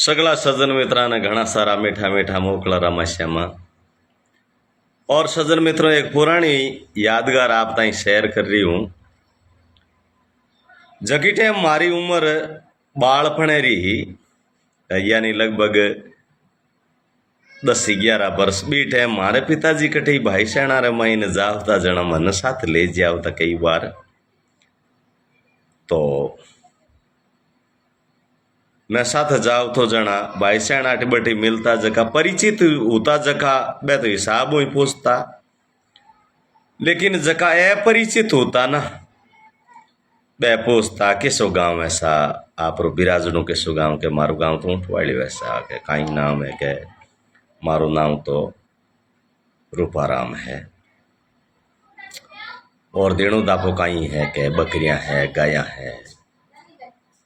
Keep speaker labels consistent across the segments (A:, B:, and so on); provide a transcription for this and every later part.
A: सगला सज्जन मित्रा ने घना सारा मीठा मीठा मोकला रामाश्यामा। और सज्जन मित्रों, एक पुरानी यादगार आप ताई शेयर कर रही हूँ। जकी टाइम मारी उम्र बालपणे रही, यानी लगभग 10-11 वर्ष बी टाइम मारे पिताजी कटे भाई सेना रे महीने जावता जना मन साथ ले जावता कई बार। तो मैं साथ जाव तो जना भाई सेना आटी बटी मिलता जका परिचित होता जका बे तो हिसाब ही पूछता, लेकिन जका अपरिचित होता ना बे पूछता किसो गांव ऐसा आप बिराजनो किसो गांव के मारो गांव तो ऊँटवाड़ी वैसा के कहीं नाम है के मारो नाम तो रूपाराम है और देणो दापो कहीं है के बकरियां है गाया है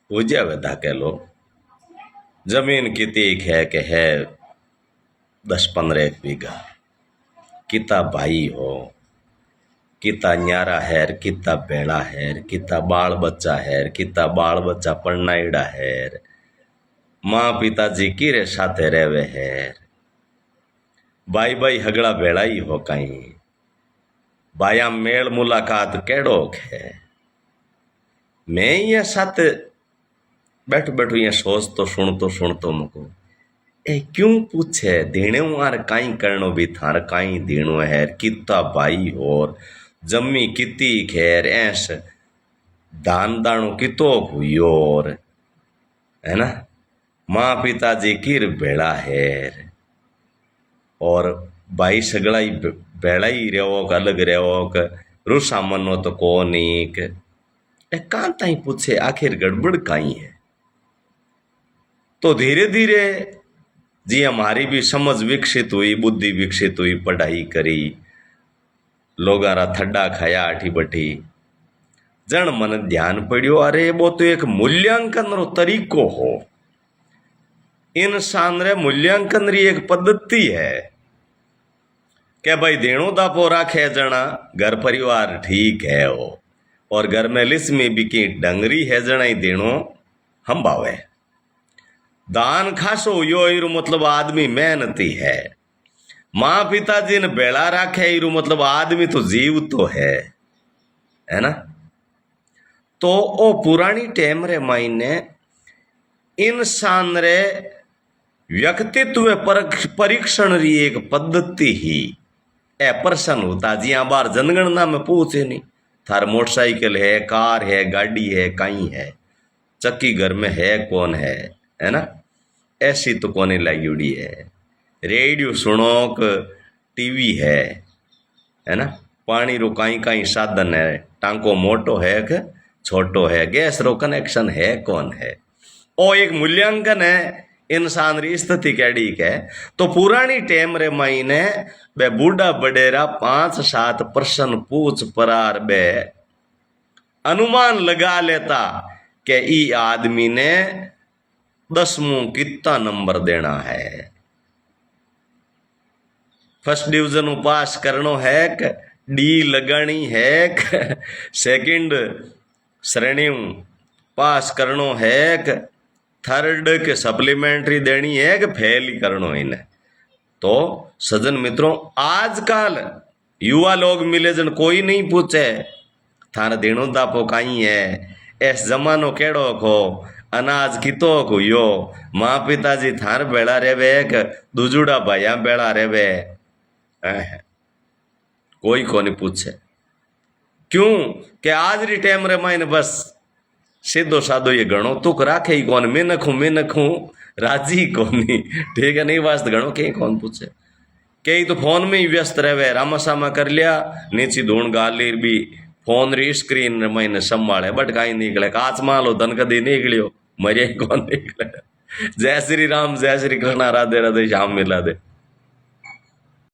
A: पूजा वेदा के लो जमीन कितनी है के है 10-15 बीघा किता भाई हो किता न्यारा है किता बेड़ा है किता बाल बच्चा है किता बाल बच्चा पढ़नाईड़ा है माँ पिताजी किरे साथे रहवे है भाई भाई हगड़ा बेड़ा ही हो कहीं भाया मेल मुलाकात केड़ो है। मैं ये साथ बैठ बैठू ये सोच तो सुन तो मुको ए क्यों पूछे देने मार काई करनो भी थार काई देनो है किता भाई और जम्मी किती खैर ऐस दान दानो कितो हुई और है ना माँ पिताजी किर बेड़ा है और भाई सगड़ा ही बेड़ा ही रहो अलग रहो रुसा मनो तो कौन एक कहाँ ताई पूछे आखिर गड़बड़ काई है। तो धीरे धीरे जी हमारी भी समझ विकसित हुई, बुद्धि विकसित हुई, पढ़ाई करी, लोगारा थड्डा खाया आठी बटी जन मन ध्यान पड़ियो अरे वो तो एक मूल्यांकन रो तरीको हो। इंसान रे मूल्यांकन री एक पद्धति है के भाई देणो दापो राखे जना घर परिवार ठीक है हो और घर में लिस्मी बिकी डंगरी है जना ही देणो हम बावे दान खासो यो इरू मतलब आदमी मेहनती है। माँ पिताजी ने बेड़ा राखे इरू मतलब आदमी तो जीव तो है ना। तो ओ पुरानी टाइम रे मायने इंसान रे व्यक्तित्व परीक्षण री एक पद्धति ही ए पर्सन होता जिया बार जनगणना में पूछे नहीं थार मोटरसाइकिल है कार है गाड़ी है कहीं है चक्की घर में है कौन है ना। ऐसी तो कोने लाइडी है रेडियो सुनोक टीवी है ना। पानी रो काई काई साधन है टांको मोटो है कि छोटो है गैस रो कनेक्शन है कौन है ओ एक मूल्यांकन है इंसान री स्थिति कैडी है। तो पुरानी टाइम रे महीने बे बूढ़ा बडेरा 5-7 प्रश्न पूछ परार बे अनुमान लगा लेता कि ई आदमी ने 10वां कितना नंबर देना है, फर्स्ट डिवीजन पास करनो है कि डी लगानी है सेकंड श्रेणी पास करनो है कि थर्ड के सप्लीमेंट्री देनी है कि फेल ही करनो इन्हें। तो सज्जन मित्रों, आजकल युवा लोग मिले जन कोई नहीं पूछे थारा देणो दापो काई है ऐस जमानो केड़ो को अनाज कितो को यो माँ पिताजी थार बेड़ा रेवे कि दूजुड़ा भाया बेड़ा रेवे कोई को नहीं पूछे। क्यों कि आज री टाइम रे मायने बस सीधो साधो ये गणो तुक राखे ही कौन मैं नखूं राजी कोनी ठीक है नहीं वास्ते गणो कहीं कौन पूछे कई तो फोन में ही व्यस्त रहे रामा सामा कर लिया नीची धूण गाल ली भी फोन री स्क्रीन रे मैंने संभाले बट कहीं निकले काच मालो धन कदी निकलियो मरे कौन निकले। जय श्री राम जय श्री कृष्णा राधे राधे श्याम मिला दे।